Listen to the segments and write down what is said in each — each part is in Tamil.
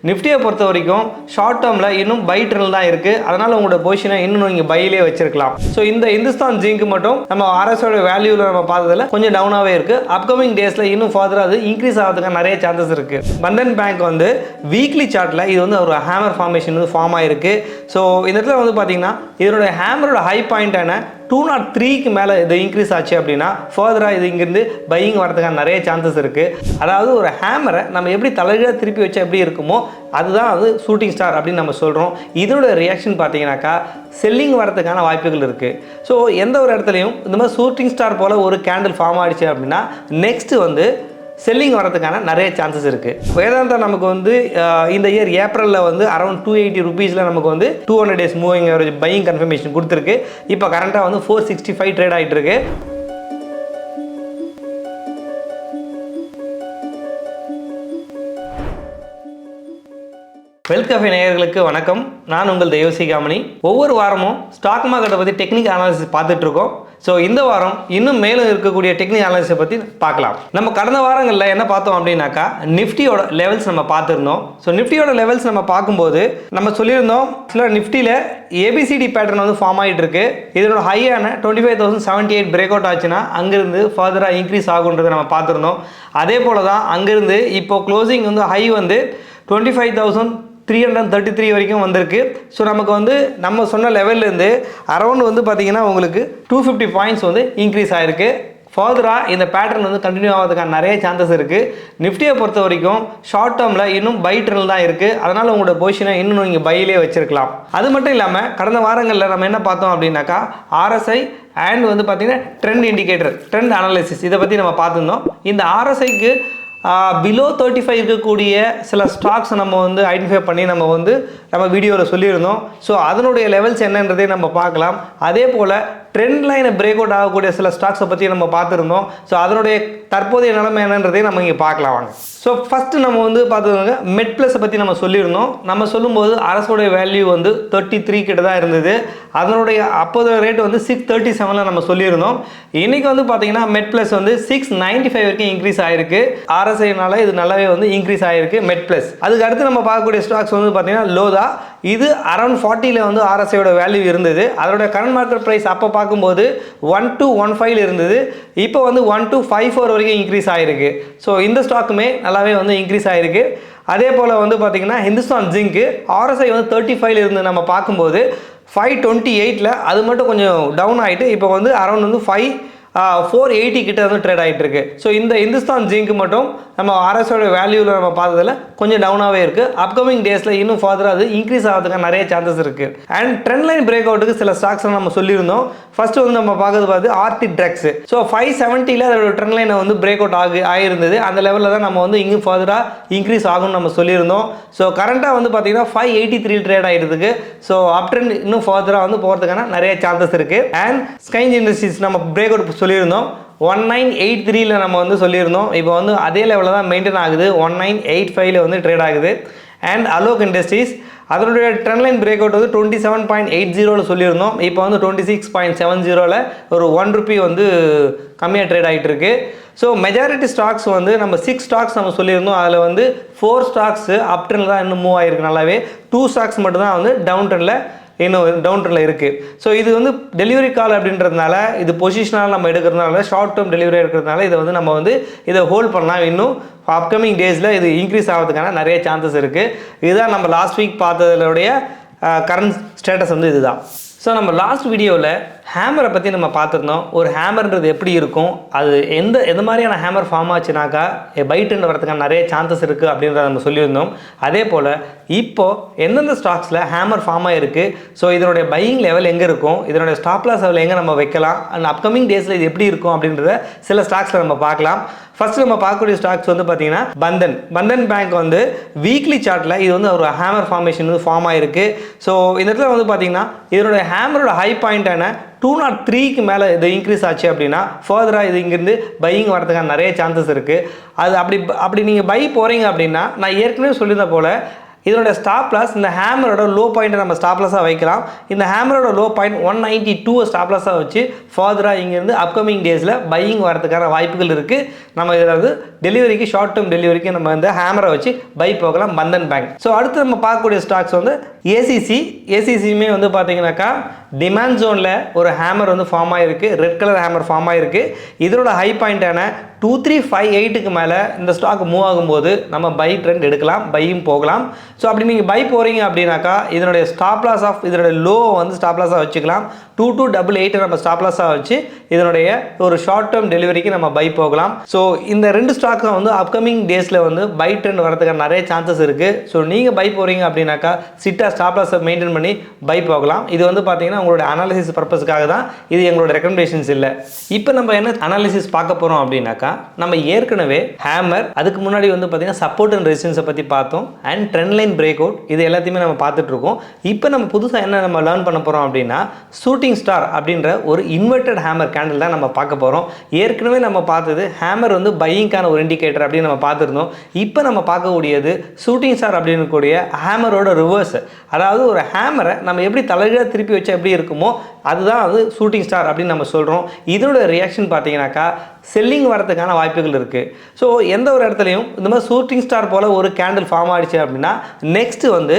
நிஃப்டியை பொறுத்த வரைக்கும் ஷார்ட் டேர்மில் இன்னும் பை ட்ரெண்ட் தான் இருக்குது. அதனால் உங்களோட பொசிஷனை இன்னும் நீங்கள் பையிலே வச்சிருக்கலாம். ஸோ இந்த இந்துஸ்தான் ஜிங்க் மட்டும் நம்ம ஆர்எஸோட வேல்யூவில் நம்ம பார்த்ததில் கொஞ்சம் டவுனாகவே இருக்குது. அப்கமிங் டேஸில் இன்னும் ஃபர்தராக அது இன்க்ரீஸ் ஆகிறதுக்கு நிறைய சான்சஸ் இருக்குது. பந்தன் பேங்க் வந்து வீக்லி சார்ட்டில் இது வந்து ஒரு ஹேமர் ஃபார்மேஷன் வந்து ஃபார்ம் ஆகிருக்கு. ஸோ இந்த இடத்துல வந்து பார்த்தீங்கன்னா இதனுடைய ஹேமரோட ஹை பாயிண்டான 203க்கு மேலே இது இன்க்ரீஸ் ஆச்சு அப்படின்னா ஃபர்தராக இது இங்கேருந்து பையிங் வரதுக்கான நிறைய சான்சஸ் இருக்குது. அதாவது ஒரு ஹேமரை நம்ம எப்படி தலைகீழாக திருப்பி வச்சா எப்படி இருக்குமோ அதுதான் அது ஷூட்டிங் ஸ்டார் அப்படின்னு நம்ம சொல்கிறோம். இதோட ரியாக்ஷன் பார்த்தீங்கன்னாக்கா செல்லிங் வரதுக்கான வாய்ப்புகள் இருக்குது. ஸோ எந்த ஒரு இடத்துலையும் இந்த மாதிரி ஷூட்டிங் ஸ்டார் போல் ஒரு கேண்டில் ஃபார்ம் ஆகிடுச்சு அப்படின்னா நெக்ஸ்ட்டு வந்து செல்லிங் வரதுக்கான நிறைய சான்சஸ் இருக்குது. வேதாந்தா நமக்கு வந்து இந்த இயர் ஏப்ரலில் வந்து அரௌண்ட் 280 ருபீஸில் நமக்கு வந்து 200 days moving average buying confirmation கொடுத்துருக்கு. இப்போ கரண்ட்டாக வந்து 465 ட்ரேட் ஆகிட்டு இருக்கு. வெல்கஃபே நேயர்களுக்கு வணக்கம். நான் உங்கள் தெய்வசிகாமணி. ஒவ்வொரு வாரமும் ஸ்டாக் மார்க்கெட்டை பற்றி டெக்னிக்கல் அனாலிசிஸ் பார்த்துட்டு இருக்கோம். ஸோ இந்த வாரம் இன்னும் மேலும் இருக்கக்கூடிய டெக்னிக்கல் அனாலிசிஸை பற்றி பார்க்கலாம். நம்ம கடந்த வாரங்களில் என்ன பார்த்தோம் அப்படின்னாக்கா நிஃப்டியோட லெவல்ஸ் நம்ம பார்த்துருந்தோம். ஸோ நிஃப்டியோட லெவல்ஸ் நம்ம பார்க்கும்போது நம்ம சொல்லியிருந்தோம் சில நிஃப்டியில் ஏபிசிடி பேட்டர்ன் வந்து ஃபார்ம் ஆகிட்டு இருக்கு. இதனோட ஹையான 25,078 பிரேக் அவுட் ஆச்சுன்னா அங்கேருந்து ஃபர்தராக இன்க்ரீஸ் ஆகுன்றதை நம்ம பார்த்துருந்தோம். அதே போல் தான் அங்கேருந்து இப்போ க்ளோசிங் வந்து ஹை வந்து 25,333 வரைக்கும் வந்திருக்கு. ஸோ நமக்கு வந்து நம்ம சொன்ன லெவல்லேருந்து அரௌண்ட் வந்து பார்த்திங்கன்னா உங்களுக்கு 250 பாயிண்ட்ஸ் வந்து இன்க்ரீஸ் ஆகிருக்கு. ஃபர்தராக இந்த பேட்டர்ன் வந்து கண்டினியூ ஆகிறதுக்கான நிறைய சான்சஸ் இருக்குது. நிஃப்டியை பொறுத்த வரைக்கும் ஷார்ட் டேர்மில் இன்னும் பை ட்ரெண்ட் தான் இருக்குது. அதனால் உங்களோட பொசிஷனை இன்னும் நீங்கள் பையிலே வச்சிருக்கலாம். அது மட்டும் இல்லாமல் கடந்த வாரங்களில் நம்ம என்ன பார்த்தோம் அப்படின்னாக்கா RSI அண்ட் வந்து பார்த்திங்கன்னா ட்ரெண்ட் இண்டிகேட்டர், ட்ரெண்ட் அனாலிசிஸ் இதை பற்றி நம்ம பார்த்துருந்தோம். இந்த RSIக்கு பிலோ 35 இருக்கக்கூடிய சில ஸ்டாக்ஸ் நம்ம வந்து ஐடென்டிஃபை பண்ணி நம்ம வீடியோவில் சொல்லியிருந்தோம். ஸோ அதனுடைய லெவல்ஸ் என்னன்றதை நம்ம பார்க்கலாம். அதே போல் ட்ரெண்ட் லைனை பிரேக் அவுட் ஆகக்கூடிய சில ஸ்டாக்ஸை பற்றி நம்ம பார்த்துருந்தோம். ஸோ அதனுடைய தற்போதைய நிலைமை என்னன்றதையும் நம்ம இங்கே பார்க்கலாம் வாங்க. ஸோ ஃபஸ்ட்டு நம்ம வந்து பார்த்துக்கோங்க மெட் ப்ளஸை பற்றி நம்ம சொல்லியிருந்தோம். நம்ம சொல்லும்போது அரசோடைய வேல்யூ வந்து 33 கிட்ட தான் இருந்தது. அதனுடைய அப்போதைய ரேட் வந்து 637 நம்ம சொல்லியிருந்தோம். இன்றைக்கி வந்து பார்த்தீங்கன்னா மெட் ப்ளஸ் வந்து 695 வரைக்கும் இன்க்ரீஸ் ஆகிருக்கு. RSIனால இது நல்லாவே வந்து இன்க்ரீஸ் ஆகிருக்கு மெட் ப்ளஸ். அதுக்கு அடுத்து நம்ம பார்க்கக்கூடிய ஸ்டாக்ஸ் வந்து பார்த்தீங்கன்னா லோதா. இது அரௌண்ட் 40ல் வந்து RSIயோட வேல்யூ இருந்தது. அதோட கரண்ட் மார்க்கெட் ப்ரைஸ் அப்போ பார்க்கும்போது 1215 இருந்தது. இப்போ வந்து 1254 வரைக்கும் இன்க்ரீஸ் ஆகிருக்கு. ஸோ இந்த ஸ்டாக்குமே நல்லாவே வந்து இன்க்ரீஸ் ஆகிருக்கு. அதே போல் வந்து பார்த்திங்கன்னா ஹிந்துஸ்தான் ஜிங்க்கு RSI வந்து 35ல் இருந்து நம்ம பார்க்கும்போது 528ல் அது மட்டும் கொஞ்சம் டவுன் ஆகிட்டு இப்போ வந்து அரௌண்ட் வந்து 480 கிட்ட வந்து ட்ரேட் ஆகிட்டு இருக்கு. ஸோ இந்த இந்துஸ்தான் ஜிங்க் மட்டும் நம்ம RSIயோட வேல்யூவில் நம்ம பார்த்ததில் கொஞ்சம் டவுனாகவே இருக்குது. அப்கமிங் டேஸில் இன்னும் ஃபர்தராக அது இன்க்ரீஸ் ஆகிறதுக்கு நிறைய சான்சஸ் இருக்குது. அண்ட் ட்ரெண்ட் லைன் பிரேக் அவுட்டுக்கு சில ஸ்டாக்ஸ் நம்ம சொல்லியிருந்தோம். ஃபர்ஸ்ட் வந்து நம்ம பார்த்து ஆர்டி ட்ரக்ஸ். ஸோ 570ல் அதோட ட்ரெண்ட் லைனை வந்து பிரேக் அவுட் ஆகியிருந்தது. அந்த லெவலில் தான் நம்ம வந்து இங்கும் ஃபர்தராக இன்க்ரீஸ் ஆகும்னு நம்ம சொல்லியிருந்தோம். ஸோ கரண்ட்டாக வந்து பார்த்தீங்கன்னா 583 ட்ரேட் ஆகிடுதுக்கு. ஸோ அப் ட்ரெண்ட் இன்னும் ஃபர்தராக வந்து போகிறதுக்கான நிறைய சான்சஸ் இருக்குது. அண்ட் ஸ்கைஞ்ச் இண்டஸ்ட்ரீஸ் நம்ம பிரேக் அவுட் சொல்லியிருந்தோம். 1983ல் நம்ம வந்து சொல்லியிருந்தோம். இப்போ வந்து அதே லெவலில் தான் மெயின்டைன் ஆகுது. 1985ல் வந்து ட்ரேட் ஆகுது. அண்ட் அலோக் இண்டஸ்ட்ரீஸ் அதனுடைய ட்ரெண்ட் லைன் பிரேக் அவுட் வந்து 27.80ல் சொல்லியிருந்தோம். இப்போ வந்து 26.70ல் ஒரு 1 ரூபி வந்து கம்மியாக ட்ரேட் ஆகிட்டு இருக்கு. ஸோ மெஜாரிட்டி ஸ்டாக்ஸ் வந்து நம்ம 6 ஸ்டாக்ஸ் நம்ம சொல்லியிருந்தோம். அதில் வந்து 4 ஸ்டாக்ஸ் அப் ட்ரெண்டில் தான் இன்னும் மூவ் ஆகிருக்கு நல்லாவே. 2 ஸ்டாக்ஸ் மட்டும் தான் வந்து டவுன் ட்ரெண்டில் இன்னும் டவுன் ட்ரெண்டில் இருக்குது. ஸோ இது வந்து டெலிவரி கால் அப்படின்றதுனால இது பொசிஷனால் நம்ம எடுக்கிறதுனால ஷார்ட் டேர்ம் டெலிவரி எடுக்கிறதுனால இதை வந்து நம்ம வந்து இதை ஹோல்ட் பண்ணலாம். இன்னும் அப்கமிங் டேஸில் இது இன்க்ரீஸ் ஆகிறதுக்கான நிறைய சான்சஸ் இருக்குது. இதுதான் நம்ம லாஸ்ட் வீக் பார்த்ததோடைய கரண்ட் ஸ்டேட்டஸ் வந்து இதுதான். ஸோ நம்ம லாஸ்ட் வீடியோவில் ஹேமரை பற்றி நம்ம பார்த்துருந்தோம். ஒரு ஹேமர்ன்றது எப்படி இருக்கும், அது எந்த மாதிரியான ஹேமர் ஃபார்ம் ஆச்சுனாக்கா பை ட்ரெண்ட் வரதுக்கான நிறைய சான்சஸ் இருக்குது அப்படின்றத நம்ம சொல்லியிருந்தோம். அதே போல் இப்போது எந்தெந்த ஸ்டாக்ஸில் ஹேமர் ஃபார்ம் ஆகிருக்கு, ஸோ இதனுடைய பையிங் லெவல் எங்கே இருக்கும், இதனுடைய ஸ்டாப் லாஸ் லெவல் எங்கே நம்ம வைக்கலாம், அண்ட் அப்கமிங் டேஸில் இது எப்படி இருக்கும் அப்படின்றத சில ஸ்டாக்ஸில் நம்ம பார்க்கலாம். ஃபர்ஸ்ட் நம்ம பார்க்கக்கூடிய ஸ்டாக்ஸ் வந்து பார்த்தீங்கன்னா பந்தன் பேங்க் வந்து வீக்லி சார்ட்டில் இது வந்து ஒரு ஹேமர் ஃபார்மேஷன் வந்து ஃபார்ம் ஆகிருக்கு. ஸோ இந்த இடத்துல வந்து பார்த்தீங்கன்னா இதனுடைய ஹேமரோட ஹை பாயிண்டான 203க்கு மேலே இது இன்க்ரீஸ் ஆச்சு அப்படின்னா ஃபர்தராக இது இங்கேருந்து பையிங் வரதுக்கான நிறைய சான்சஸ் இருக்குது. அது அப்படி நீங்கள் பை போகிறீங்க அப்படின்னா நான் ஏற்கனவே சொல்லியிருந்த போல் இதனோட ஸ்டாப் லாஸ் இந்த ஹேமரோட லோ பாயிண்ட்டை நம்ம ஸ்டாப் லாஸாக வைக்கலாம். இந்த ஹேமரோட லோ பாயிண்ட் 192 ஸ்டாப் லாஸாக வச்சு ஃபர்தராக இங்கேருந்து அப்கமிங் டேஸில் பையிங் வரதுக்கான வாய்ப்புகள் இருக்குது. நம்ம இதில் வந்து டெலிவரிக்கு ஷார்ட் டேர்ம் டெலிவரிக்கு நம்ம இந்த ஹேமரை வச்சு பை போகலாம் பந்தன் பேங்க். ஸோ அடுத்து நம்ம பார்க்கக்கூடிய ஸ்டாக்ஸ் வந்து ஏசிசியுமே வந்து பார்த்தீங்கன்னாக்கா டிமாண்ட் ஜோனில் ஒரு ஹேமர் வந்து ஃபார்ம் ஆகிருக்கு, ரெட் கலர் ஹேமர் ஃபார்ம் ஆகிருக்கு. இதோட ஹை பாயிண்டான 2358க்கு மேலே இந்த ஸ்டாக் மூவ் ஆகும்போது நம்ம பை ட்ரெண்ட் எடுக்கலாம், பையும் போகலாம். ஸோ அப்படி நீங்கள் பை போகிறீங்க அப்படின்னாக்கா இதனுடைய ஸ்டாப் லாஸ் ஆஃப் இதனுடைய லோ வந்து ஸ்டாப் லாஸாக வச்சுக்கலாம். 2288 நம்ம ஸ்டாப் லாஸாக வச்சு இதனுடைய ஒரு ஷார்ட் டேர்ம் டெலிவரிக்கு நம்ம பை போகலாம். ஸோ இந்த ரெண்டு ஸ்டாக்கை வந்து அப்கமிங் டேஸில் வந்து பை ட்ரெண்ட் வரதுக்கான நிறைய சான்சஸ் இருக்குது. ஸோ நீங்கள் பை போகிறீங்க அப்படின்னாக்கா சிட்டா ஸ்டாப் லாஸை மெயின்டைன் பண்ணி பை போகலாம். இது வந்து பார்த்தீங்கன்னா உங்களோட அனாலிசிஸ் பர்பஸ்க்காக தான், இது எங்களோட ரெக்கமெண்டேஷன்ஸ் இல்லை. இப்போ நம்ம என்ன அனாலிசிஸ் பார்க்க போகிறோம் அப்படின்னாக்கா நம்ம ஏற்கனவே ஹேமர், அதுக்கு முன்னாடி வந்து பார்த்தீங்கன்னா சப்போர்ட் அண்ட் ரெசிஸ்டன்ஸை பற்றி பார்த்தோம், and trend line break out, இது எல்லாத்தையுமே நம்ம பார்த்துட்டு இருக்கோம். இப்போ நம்ம புதுசாக என்ன நம்ம லேர்ன் பண்ண போகிறோம் அப்படின்னா ஷூட்டிங் ஸ்டார் அப்படின்ற ஒரு இன்வெர்டட் ஹேமர் கேண்டில் தான் நம்ம பார்க்க போகிறோம். ஏற்கனவே நம்ம பார்த்தது ஹேமர் வந்து பையிங்கான ஒரு இண்டிகேட்டர் அப்படின்னு நம்ம பார்த்துருந்தோம். இப்போ நம்ம பார்க்கக்கூடியது ஷூட்டிங் ஸ்டார் அப்படின்னு கூடிய ஹேமரோட ரிவர்ஸ். அதாவது ஒரு ஹேமரை நம்ம எப்படி தலைகீழாக திருப்பி வச்சா எப்படி இருக்குமோ அதுதான் அது ஷூட்டிங் ஸ்டார் அப்படின்னு நம்ம சொல்கிறோம். இதோட ரியாக்ஷன் பார்த்தீங்கன்னாக்கா செல்லிங் வரதுக்கான வாய்ப்புகள் இருக்குது. ஸோ எந்த ஒரு இடத்துலையும் இந்த மாதிரி ஷூட்டிங் ஸ்டார் போல் ஒரு கேண்டில் ஃபார்ம் ஆகிடுச்சு அப்படின்னா நெக்ஸ்ட்டு வந்து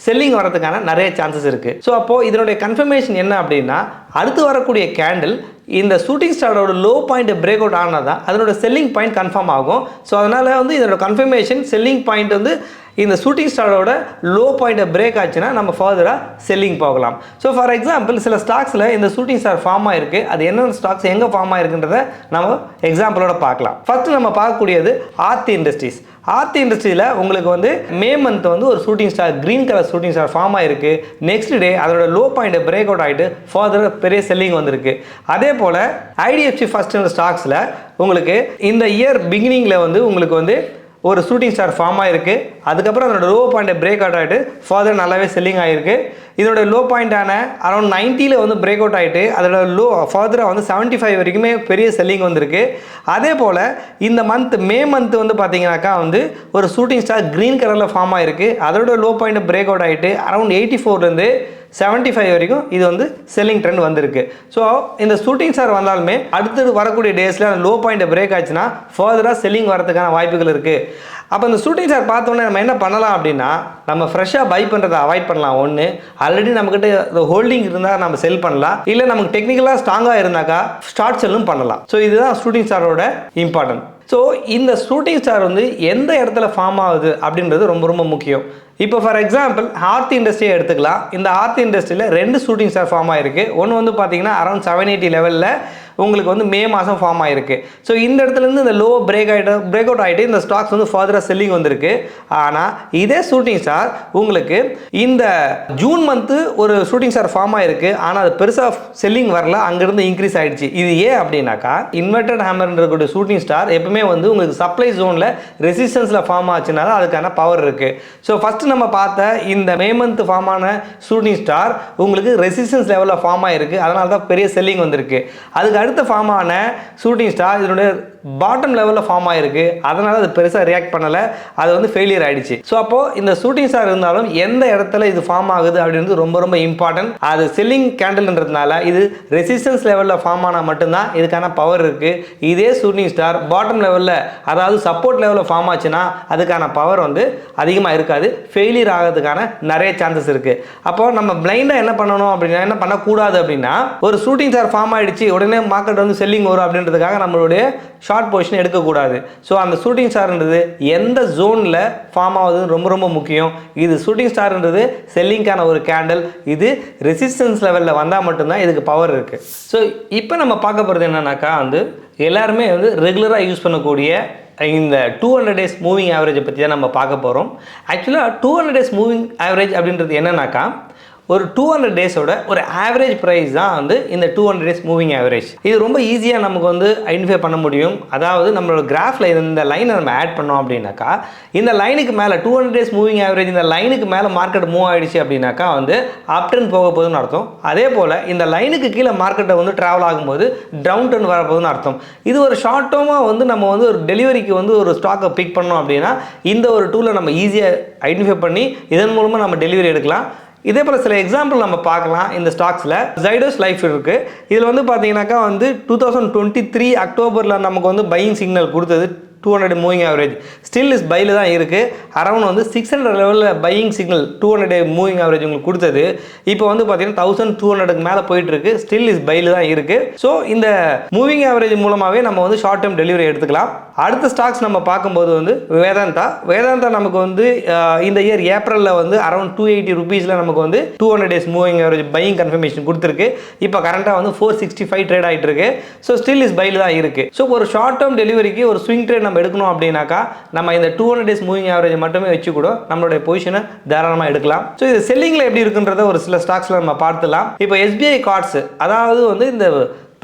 செல்லிங் வரதுக்கான நிறைய சான்சஸ் இருக்குது. ஸோ அப்போது இதனுடைய கன்ஃபர்மேஷன் என்ன அப்படின்னா அடுத்து வரக்கூடிய கேண்டில் இந்த ஷூட்டிங் ஸ்டாரோட லோ பாயிண்ட் பிரேக் அவுட் ஆனால் தான் அதனோட செல்லிங் பாயிண்ட் கன்ஃபார்ம் ஆகும். ஸோ அதனால் வந்து இதனோட கன்ஃபர்மேஷன் செல்லிங் பாயிண்ட் வந்து இந்த ஷூட்டிங் ஸ்டாரோட லோ பாயிண்ட்டை பிரேக் ஆச்சுன்னா நம்ம ஃபர்தராக செல்லிங் போகலாம். ஸோ ஃபார் எக்ஸாம்பிள் சில ஸ்டாக்ஸில் இந்த ஷூட்டிங் ஸ்டார் ஃபார்ம் ஆயிருக்கு, அது என்னென்ன ஸ்டாக்ஸ் எங்கே ஃபார்ம் ஆயிருக்குன்றதை நம்ம எக்ஸாம்பிளோட பார்க்கலாம். ஃபர்ஸ்ட் நம்ம பார்க்கக்கூடியது ஆர்த்தி இண்டஸ்ட்ரீஸ். ஆர்த்தி இண்டஸ்ட்ரியில் உங்களுக்கு வந்து மே மந்த் வந்து ஒரு shooting star green colour shooting star form ஆயிருக்கு. நெக்ஸ்ட் டே அதோட லோ பாயிண்ட்டை பிரேக் அவுட் ஆகிட்டு ஃபர்தர் பெரிய செல்லிங் வந்திருக்கு. அதே போல் ஐடிஎஃப்சி ஃபர்ஸ்ட் ஸ்டாக்ஸில் உங்களுக்கு இந்த இயர் பிகினிங்கில் வந்து உங்களுக்கு வந்து ஒரு ஷூட்டிங் ஸ்டார் ஃபார்ம் ஆகிருக்கு. அதுக்கப்புறம் அதோட லோ பாயிண்ட்டை பிரேக் அவுட் ஆகிட்டு ஃபர்தர் நல்லாவே செல்லிங் ஆகிருக்கு. இதோட லோ பாயிண்டான அரௌண்ட் 90 வந்து பிரேக் அவுட் ஆகிட்டு அதோட லோ ஃபர்தராக வந்து 75 வரைக்குமே பெரிய செல்லிங் வந்திருக்கு. அதே போல் இந்த மந்த் மே மந்த் வந்து பார்த்தீங்கன்னாக்கா வந்து ஒரு ஷூட்டிங் ஸ்டார் க்ரீன் கலரில் ஃபார்ம் ஆகிருக்கு. அதோட லோ பாயிண்ட்டை பிரேக் அவுட் ஆகிட்டு அரௌண்ட் 84 75 வரைக்கும் இது வந்து செல்லிங் ட்ரெண்ட் வந்திருக்கு. ஸோ இந்த ஷூட்டிங் ஸ்டார் வந்தாலுமே அடுத்து வரக்கூடிய டேஸில் அந்த லோ பாயிண்ட்டை பிரேக் ஆச்சுன்னா ஃபர்தராக செல்லிங் வரதுக்கான வாய்ப்புகள் இருக்குது. அப்போ இந்த ஷூட்டிங் ஸ்டார் பார்த்தோன்னே நம்ம என்ன பண்ணலாம் அப்படின்னா நம்ம ஃப்ரெஷ்ஷாக பை பண்ணுறதை அவாய்ட் பண்ணலாம். ஒன்று ஆல்ரெடி நம்மக்கிட்ட ஹோல்டிங் இருந்தால் நம்ம செல் பண்ணலாம், இல்லை நமக்கு டெக்னிக்கலாக ஸ்ட்ராங்காக இருந்தாக்கா ஷார்ட் செல்லும் பண்ணலாம். ஸோ இதுதான் ஷூட்டிங் ஸ்டாரோட இம்பார்ட்டன்ட். ஸோ இந்த ஷூட்டிங் ஸ்டார் வந்து எந்த இடத்துல ஃபார்ம் ஆகுது அப்படின்றது ரொம்ப ரொம்ப முக்கியம். இப்போ ஃபார் எக்ஸாம்பிள் ஆர்த்தி இண்டஸ்ட்ரியை எடுத்துக்கலாம். இந்த ஆர்த்தி இண்டஸ்ட்ரியில் 2 ஷூட்டிங் ஸ்டார் ஃபார்ம் ஆகிருக்கு. ஒன்று வந்து பார்த்தீங்கன்னா அரௌண்ட் 780 லெவலில் உங்களுக்கு வந்து மே மாதம் ஃபார்ம் ஆகிருக்கு. ஸோ இந்த இடத்துலேருந்து இந்த லோ பிரேக் அவுட் ஆகிட்டு இந்த ஸ்டாக்ஸ் வந்து ஃபர்தராக செல்லிங் வந்திருக்கு. ஆனால் இதே ஷூட்டிங் ஸ்டார் உங்களுக்கு இந்த ஜூன் மந்த்து ஒரு ஷூட்டிங் ஸ்டார் ஃபார்ம் ஆகிருக்கு, ஆனால் அது பெருசாக செல்லிங் வரல, அங்கேருந்து இன்க்ரீஸ் ஆகிடுச்சு. இது ஏன் அப்படின்னாக்கா இன்வெர்டட் ஹேமர்ன்ற ஷூட்டிங் ஸ்டார் எப்பவுமே வந்து உங்களுக்கு சப்ளை ஜோனில் ரெசிஸ்டன்ஸில் ஃபார்ம் ஆச்சுனால அதுக்கான பவர் இருக்குது. ஸோ ஃபஸ்ட்டு நம்ம பார்த்த இந்த மே மந்த் ஃபார்ம் ஆன ஷூட்டிங் ஸ்டார் உங்களுக்கு ரெசிஸ்டன்ஸ் லெவலில் ஃபார்ம் ஆகிருக்கு, அதனால தான் பெரிய செல்லிங் வந்திருக்கு. அதுக்கு அடுத்த ஃபார்ம் ஆன ஷூட்டிங் ஸ்டார் இதனுடைய பாட்டம் லெவலில் ஃபார்ம் ஆகிருக்கு, அதனால் அது பெருசாக ரியாக்ட் பண்ணலை, அது வந்து ஃபெயிலியர் ஆகிடுச்சு. ஸோ அப்போது இந்த ஷூட்டிங் ஸ்டார் இருந்தாலும் எந்த இடத்துல இது ஃபார்ம் ஆகுது அப்படின்றது ரொம்ப ரொம்ப இம்பார்ட்டன்ட். அது செல்லிங் கேண்டில்ன்றதுனால இது ரெசிஸ்டன்ஸ் லெவலில் ஃபார்ம் ஆனால் மட்டும்தான் இதுக்கான பவர் இருக்குது. இதே ஷூட்டிங் ஸ்டார் பாட்டம் லெவலில் அதாவது சப்போர்ட் லெவலில் ஃபார்ம் ஆச்சுன்னா அதுக்கான பவர் வந்து அதிகமாக இருக்காது, ஃபெயிலியர் ஆகிறதுக்கான நிறைய சான்சஸ் இருக்குது. அப்போது நம்ம பிளைண்டாக என்ன பண்ணணும் அப்படின்னா என்ன பண்ணக்கூடாது அப்படின்னா ஒரு ஷூட்டிங் ஸ்டார் ஃபார்ம் ஆகிடுச்சு உடனே மார்க்கெட் வந்து செல்லிங் வரும் அப்படின்றதுக்காக நம்மளுடைய ஷார்ட் பொசிஷன் எடுக்கக்கூடாது. ஸோ அந்த ஷூட்டிங் ஸ்டார்ன்றது எந்த ஜோனில் ஃபார்ம் ஆகுதுன்னு ரொம்ப ரொம்ப முக்கியம். இது ஷூட்டிங் ஸ்டார்ன்றது செல்லிங்கான ஒரு கேண்டில், இது ரெசிஸ்டன்ஸ் லெவலில் வந்தால் மட்டும்தான் இதுக்கு பவர் இருக்குது. ஸோ இப்போ நம்ம பார்க்க போகிறது என்னன்னாக்கா வந்து எல்லாருமே வந்து ரெகுலராக யூஸ் பண்ணக்கூடிய இந்த 200 டேஸ் மூவிங் ஆவரேஜை பற்றி தான் நம்ம பார்க்க போகிறோம். ஆக்சுவலாக 200 டேஸ் மூவிங் ஆவரேஜ் அப்படின்றது என்னன்னாக்கா ஒரு 200 டேஸோட ஒரு ஆவரேஜ் ப்ரைஸ் தான் வந்து இந்த 200 டேஸ் மூவிங் ஆவரேஜ். இது ரொம்ப ஈஸியாக நமக்கு வந்து ஐடென்டிஃபை பண்ண முடியும். அதாவது நம்மளோட கிராஃபில் இந்த லைனை நம்ம ஆட் பண்ணோம் அப்படின்னாக்கா இந்த லைனுக்கு மேலே 200 டேஸ் மூவிங் ஆவரேஜ் இந்த லைனுக்கு மேலே மார்க்கெட் மூவ் ஆகிடுச்சு அப்படின்னாக்கா வந்து அப் ட்ரெண்ட் போக போகுதுன்னு அர்த்தம். அதே போல் இந்த லைனுக்கு கீழே மார்க்கெட்டை வந்து ட்ராவல் ஆகும்போது டவுன் ட்ரெண்ட் வரப்போகுதுன்னு அர்த்தம். இது ஒரு ஷார்ட் டேர்மாக வந்து நம்ம வந்து ஒரு டெலிவரிக்கு வந்து ஒரு ஸ்டாக்கை பிக் பண்ணோம் அப்படின்னா இந்த ஒரு டூலை நம்ம ஈஸியாக ஐடென்டிஃபை பண்ணி இதன் மூலமாக நம்ம டெலிவரி எடுக்கலாம். இதே போல் சில எக்ஸாம்பிள் நம்ம பார்க்கலாம். இந்த ஸ்டாக்ஸில் ஜைடோஸ் லைஃப் இருக்குது. இதில் வந்து பார்த்தீங்கன்னாக்கா வந்து 2023 அக்டோபரில் நமக்கு வந்து பையிங் சிக்னல் கொடுத்தது 200 மூவிங் ஆவரேஜ் ஸ்டில் இஸ் பையில் தான் இருக்குது. அரௌண்ட் வந்து 600 லெவலில் பையிங் சிக்னல் 200 மூவிங் ஆவரேஜ் உங்களுக்கு கொடுத்தது. இப்போ வந்து பார்த்தீங்கன்னா 1200க்கு மேலே போயிட்டுருக்கு. ஸ்டில் இஸ் பையில் தான் இருக்குது. ஸோ இந்த மூவிங் ஆவரேஜ் மூலமாகவே நம்ம வந்து ஷார்ட் டேர்ம் டெலிவரி எடுத்துக்கலாம். அடுத்த ஸ்டாக்ஸ் நம்ம பார்க்கும்போது வந்து வேதாந்தா நமக்கு வந்து இந்த இயர் ஏப்ரலில் வந்து அரௌண்ட் 280 ருபீஸில் நமக்கு வந்து 200 days moving average buying confirmation கொடுத்துருக்கு. இப்போ கரண்ட்டாக வந்து 465 ட்ரேட் ஆகிட்டு இருக்கு. ஸோ ஸ்டில் இஸ் பையில் தான் இருக்குது. ஸோ ஒரு ஷார்ட் டேர்ம் டெலிவரிக்கு ஒரு ஸ்விங் ட்ரேட் நம்ம எடுக்கணும் அப்படின்னாக்கா நம்ம இந்த 200 டேஸ் மூவிங் ஆவரேஜ் மட்டுமே வச்சு கூட நம்மளுடைய பொசிஷனை தாராளமாக எடுக்கலாம். ஸோ இது செல்லிங்கில் எப்படி இருக்குன்றத ஒரு சில ஸ்டாக்ஸில் நம்ம பார்த்துலாம். இப்போ SBI கார்ட்ஸ், அதாவது வந்து இந்த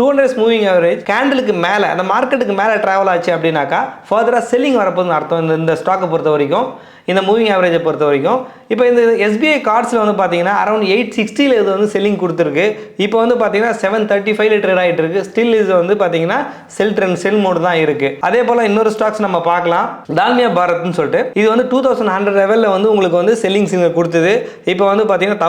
200 டேஸ் மூவிங் ஆவரேஜ் கேண்டலுக்கு மேலே அந்த மார்க்கெட்டுக்கு மேலே ட்ராவல் ஆச்சு அப்படின்னாக்கா ஃபர்தராக செல்லிங் வரப்போகுதுன்னு அர்த்தம். இந்த ஸ்டாக்கை பொறுத்த வரைக்கும், இந்த மூவிங் ஆவரேஜை பொறுத்த வரைக்கும். இப்போ இந்த SBI கார்ட்ஸில் வந்து பார்த்தீங்கன்னா அரௌண்ட் 860 இது வந்து செல்லிங் கொடுத்துருக்கு. இப்போ வந்து பார்த்தீங்கன்னா 735 ட்ரேட் ஆகிட்டு இருக்கு. ஸ்டில் இது வந்து பார்த்தீங்கன்னா செல் மோடு தான் இருக்குது. அதே போல் இன்னொரு ஸ்டாக்ஸ் நம்ம பார்க்கலாம். டால்மியா பாரத்னு சொல்லிட்டு இது வந்து 2100 லெவலில் வந்து உங்களுக்கு வந்து செல்லிங் சிக்னல் கொடுத்தது. இப்போ வந்து பார்த்தீங்கன்னா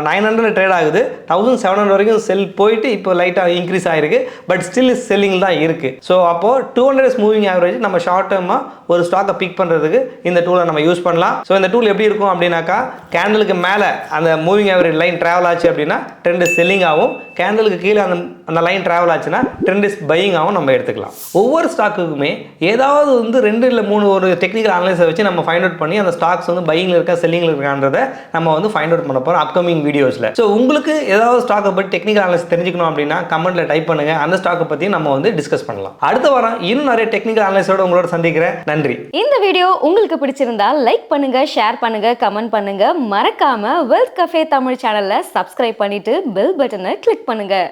1900 ட்ரேட் ஆகுது. 1700 வரைக்கும் செல் போயிட்டு இப்போ லைட்டாக இன்க்ரீஸ் ஆகிருக்கு. பட் ஸ்டில் செல்லிங் தான் இருக்குது. ஸோ அப்போது 200 டேஸ் மூவிங் ஆவரேஜ் நம்ம ஷார்ட் டேர்மாக ஒரு ஸ்டாக்கை பிக் பண்ணுறதுக்கு இந்த டூலை நம்ம யூஸ் பண்ணலாம். ஸோ இந்த டூல் எப்படி இருக்கும் அப்படின்னாக்கா கேண்டலுக்கு மேலே அந்த மூவிங் ஆவரேஜ் லைன் ட்ராவல் ஆச்சு அப்படின்னா ட்ரெண்ட் செல்லிங் ஆகும். கேண்டலுக்கு கீழே அந்த லைன் ட்ராவல் ஆச்சுன்னா ட்ரெண்ட் இஸ் பையிங் ஆகும். நம்ம எடுத்துக்கலாம். ஒவ்வொரு ஸ்டாக்குக்குமே ஏதாவது வந்து 2 இல்லை 3 ஒரு டெக்னிக்கல் அனலைஸை வச்சு நம்ம ஃபைண்ட் அவுட் பண்ணி அந்த ஸ்டாக்ஸ் வந்து பையிங்கில் இருக்கா செல்லிங்கில் இருக்கான்றதை நம்ம வந்து ஃபைண்ட் அவுட் பண்ண போகிறோம் அப்கமிங் வீடியோஸில். ஸோ உங்களுக்கு ஏதாவது ஸ்டாக்கை பற்றி டெக்னிக்கல் அனலைஸ் தெரிஞ்சுக்கணும் அப்படின்னா கமெண்ட்டில் டைப் பண்ணுங்க. அந்த ஸ்டாக்கை பற்றி நம்ம வந்து டிஸ்கஸ் பண்ணலாம். அடுத்த வாரம் இன்னும் நிறைய டெக்னிக்கல் அனலைஸோட உங்களோட சந்திக்கிறேன். நன்றி. இந்த வீடியோ உங்களுக்கு பிடிச்சிருந்தா லைக் பண்ணுங்க, ஷேர் பண்ணுங்க, கமெண்ட் பண்ணுங்க. மறக்காம வெல்த் கஃபே தமிழ் சேனலை சப்ஸ்கிரைப் பண்ணிட்டு பெல் பட்டனை கிளிக் பண்ணுங்க.